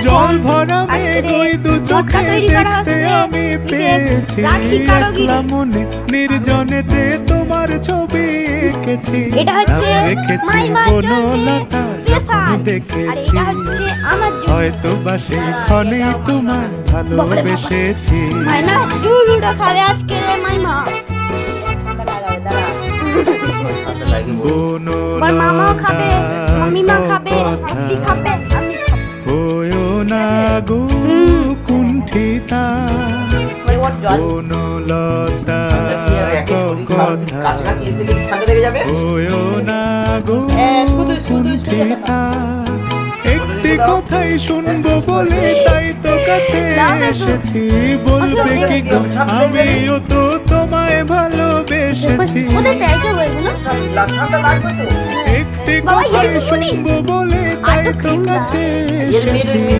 জল ভরা মেঘ ওই দু চোখে দেখতে আমি পেয়েছি, একলা মনে নির্জনেতে তোমার ছবি এঁকেছি। রেখেছি বনলতা দেখেছি, হয়তো বা সেই ক্ষণে তোমায় ভালোবেসেছি। হয়ো না গো কুণ্ঠিতা, বনলতা কথা হয়ো না গো কুণ্ঠিতা। একটি কথাই শুনবো বলে তাই তো কাছে এসেছি, বলবে কি গো আমিও তো তোমায় ভালোবেসেছি। একটি কথাই শুনবো বলে তাই তো কাছে এসেছি।